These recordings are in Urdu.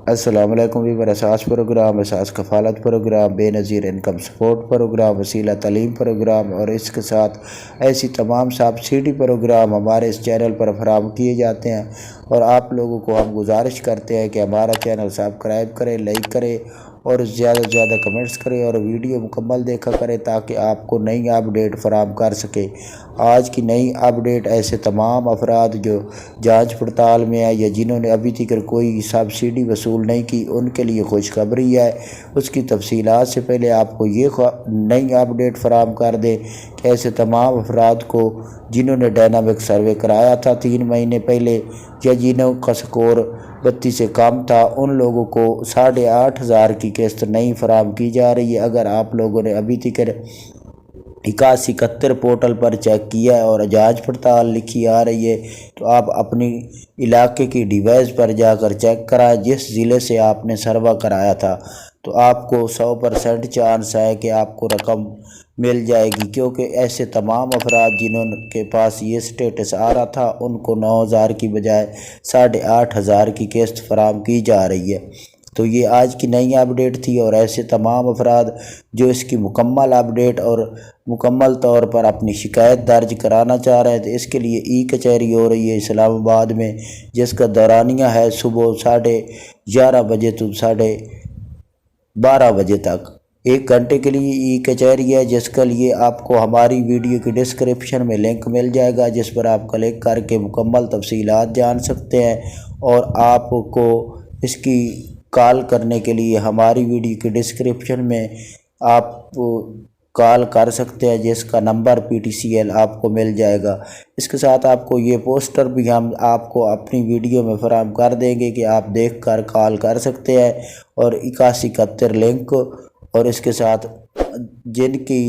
السلام علیکم ویور، اساس پروگرام، اساس کفالت پروگرام، بے نظیر انکم سپورٹ پروگرام، وسیلہ تعلیم پروگرام اور اس کے ساتھ ایسی تمام سبسڈی پروگرام ہمارے اس چینل پر فراہم کیے جاتے ہیں، اور آپ لوگوں کو ہم گزارش کرتے ہیں کہ ہمارا چینل سبسکرائب کریں، لائک کریں اور زیادہ سے زیادہ کمنٹس کریں اور ویڈیو مکمل دیکھا کریں تاکہ آپ کو نئی اپڈیٹ فراہم کر سکے۔ آج کی نئی اپڈیٹ ایسے تمام افراد جو جانچ پڑتال میں ہیں یا جنہوں نے ابھی تک کوئی سبسڈی وصول نہیں کی، ان کے لیے خوشخبری ہے۔ اس کی تفصیلات سے پہلے آپ کو یہ نئی اپڈیٹ فراہم کر دیں کہ ایسے تمام افراد کو جنہوں نے ڈائنامک سروے کرایا تھا 3 مہینے پہلے یا جنہوں کا سکور 32 سے کم تھا، ان لوگوں کو 8,500 کی قسط نہیں فراہم کی جا رہی ہے۔ اگر آپ لوگوں نے ابھی تک 8171 پورٹل پر چیک کیا ہے اور جانچ پڑتال لکھی آ رہی ہے تو آپ اپنی علاقے کی ڈیوائس پر جا کر چیک کرائیں۔ جس ضلع سے آپ نے سروا کرایا تھا تو آپ کو 100% چانس ہے کہ آپ کو رقم مل جائے گی، کیونکہ ایسے تمام افراد جنہوں کے پاس یہ سٹیٹس آ رہا تھا ان کو 9,000 کی بجائے 8,500 کی قسط فراہم کی جا رہی ہے۔ تو یہ آج کی نئی اپڈیٹ تھی، اور ایسے تمام افراد جو اس کی مکمل اپڈیٹ اور مکمل طور پر اپنی شکایت درج کرانا چاہ رہے ہیں تو اس کے لیے ای کچہری ہو رہی ہے اسلام آباد میں، جس کا دورانیہ ہے صبح 11:30 بجے تو 12:30 بجے تک۔ 1 گھنٹے کے لیے ای کچہری ہے، جس کے لیے آپ کو ہماری ویڈیو کی ڈسکرپشن میں لنک مل جائے گا، جس پر آپ کلک کر کے مکمل تفصیلات جان سکتے ہیں، اور آپ کو اس کی کال کرنے کے لیے ہماری ویڈیو کی ڈسکرپشن میں آپ کال کر سکتے ہیں، جس کا نمبر PTCL آپ کو مل جائے گا۔ اس کے ساتھ آپ کو یہ پوسٹر بھی ہم آپ کو اپنی ویڈیو میں فراہم کر دیں گے کہ آپ دیکھ کر کال کر سکتے ہیں، اور 8171 لنک، اور اس کے ساتھ جن کی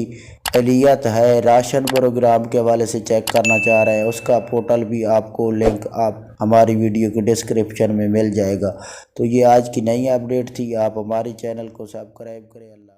اہلیت ہے راشن پروگرام کے حوالے سے چیک کرنا چاہ رہے ہیں، اس کا پورٹل بھی آپ کو لنک آپ ہماری ویڈیو کی ڈسکرپشن میں مل جائے گا۔ تو یہ آج کی نئی اپڈیٹ تھی، آپ ہمارے چینل کو سبسکرائب کریں۔ اللہ